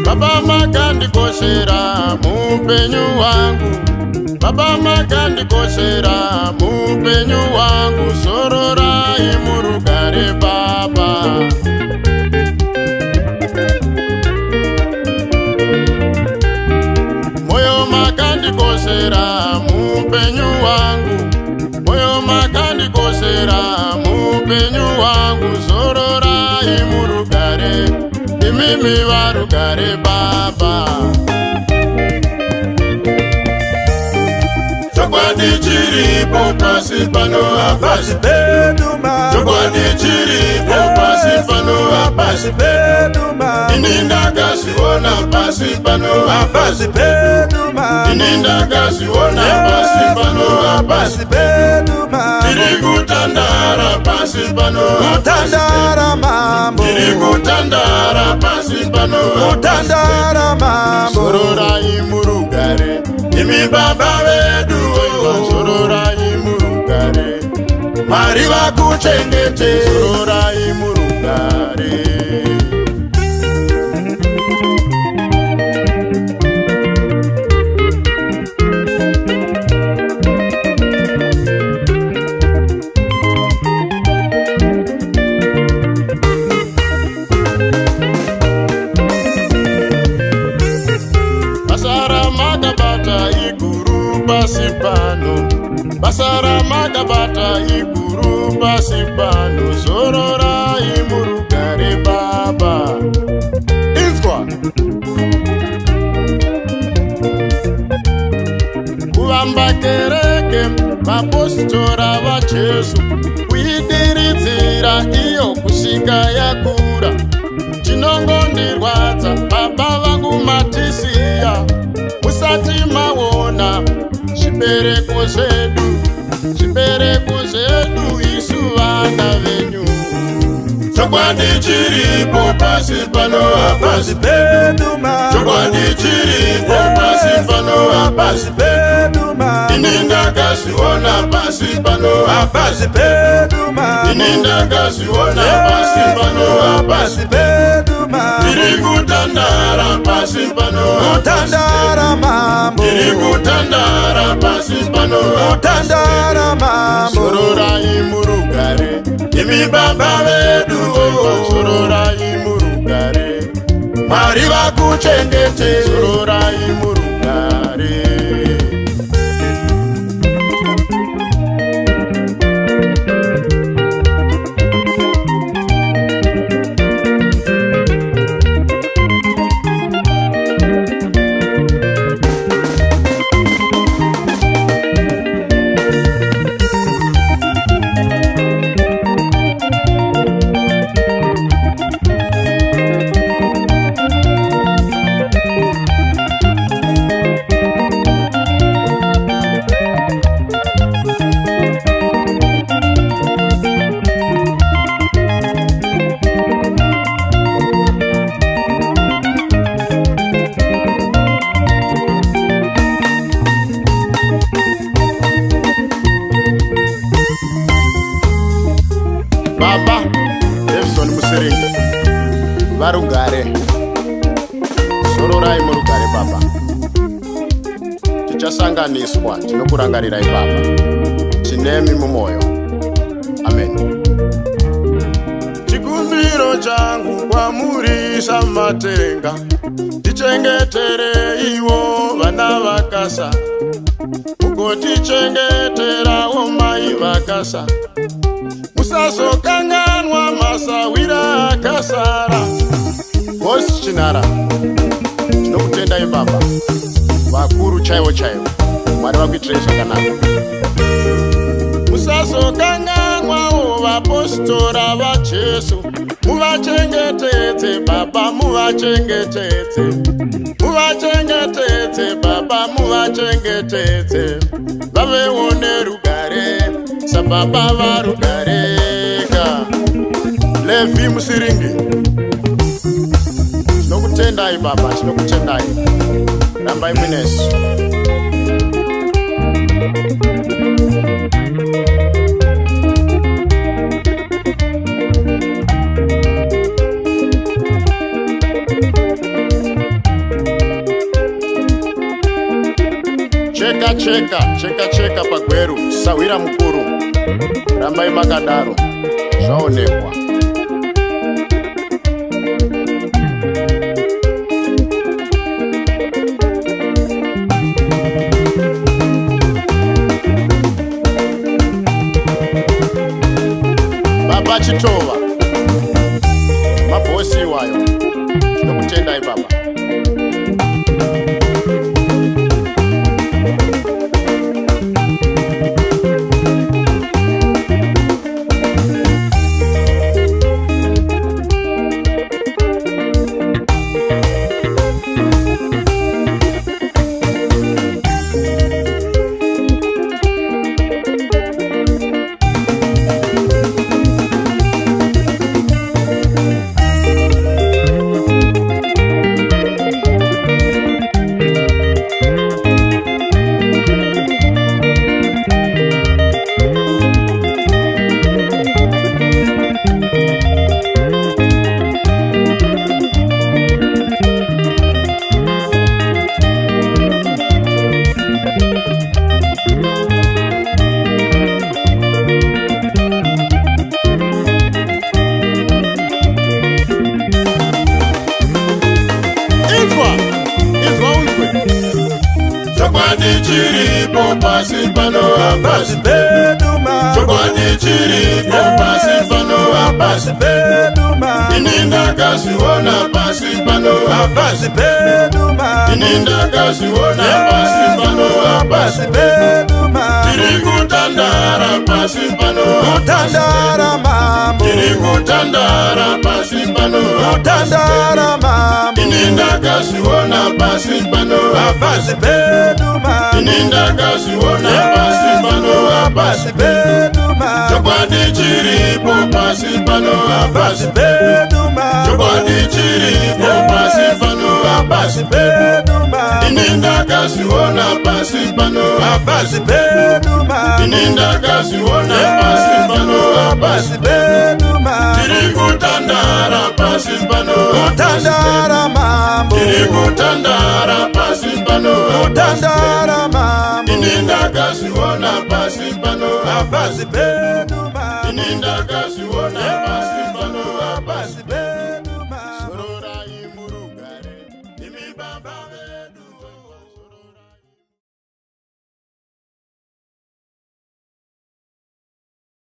Baba makandikoshera mupenyu wangu, Baba makandikoshera mupenyu wangu, sororai murugare Baba. Moyo makandikoshera mupenyu wangu, moyo makandikoshera mupenyu wangu, sororai murugare, imimi varugare Baba. Chokwadi chiripo pasi pano apasi peduma, chokwadi chiripo pasi pano apasi peduma, ininda kasiona pasi pano apasi peduma, ininda kasiona pasi pano apasi peduma, tirikutandara pasi pano utandara mambo, tirikutandara pasi pano utandara mambo, sororai murugare imi Baba vedu, sororai murugare, Mwari vakuchengete, sororai murugare. Basara magabata iguru basipano, basara magabata iguru basipano, sororai murugare Baba. Inzwa kuvamba kereke vapostora vaJesu, kuidiridzira iyo kusvika yakura, chinongondirwadza Baba vangu matisiya, musati maona zvibereko zvedu, zvibereko zvedu isu vana venyu. Chokwadi chiripo pasi pano apasi peduma, chokwadi chiripo pasi pano apasi peduma, ininda kasiona pasi pano apasi peduma, ininda kasiona pasi pano apasi peduma, tirikutandara pasi pano utandara mambo, tirikutandara pasi pano utandara mambo, sororai murugare imi Baba vedu, sororai murugare, Mwari vakuchengete, sororai murugare. Baba Jefferson Musiringa varugare, sororai murugare Baba, tichasanganiswa, tinokurangarirai Baba, chinemi mumoyo. Amen. Chikumbiro changu kwamuri samatenga, tichengetere ivo vana vakasa, mugotichengeterawo mai vakasa, musazokanganwa masawira akasara. Bosi Chinara, tinokutendai Baba, vakuru chaivo chaivo, Mwari vakuitirei zvakanaka. Musazokanganwawo vapostora vaJesu, muvachengetedze Baba, muvachengetedze, muvachengetedze Baba, muvachengetedze, vavewo nerugare sababa varugareka. Levi Musiringi, tinokutendai Baba, tinokutendai. Rambai Minesu. Cheka pagweru sawira mukuru. Rambai makadaro zvaonekwa. Baba Chitova mabhosi iwayo tinokutendai baba. Chiripo pasi pano apasi beduma. Chokwadi chiripo pasi pano apasi beduma. Ininda kasi wona pasi pano apasi beduma. Ininda kasi wona pasi pano apasi beduma. Tirikutandara pasi pano utandara mambo. Tirikutandara pasi pano utandara mambo. Ininda kasi wona pasi pano apasi beduma. Ininda kasi wona pasi pano apasi beduma. Chokwadi chiripo pasi pano apasi beduma. Chokwadi chiripo pasi pano apasi beduma. Ininda kasi wona pasi pano apasi beduma. Ininda kasi wona pasi pano apasi beduma. Tirikutandara pasi pano utandara mambo. Tirikutandara pasi pano utandara mambo. Ininda kasi wona pasi pano apasi beduma. Ininda kasi wona pasi pano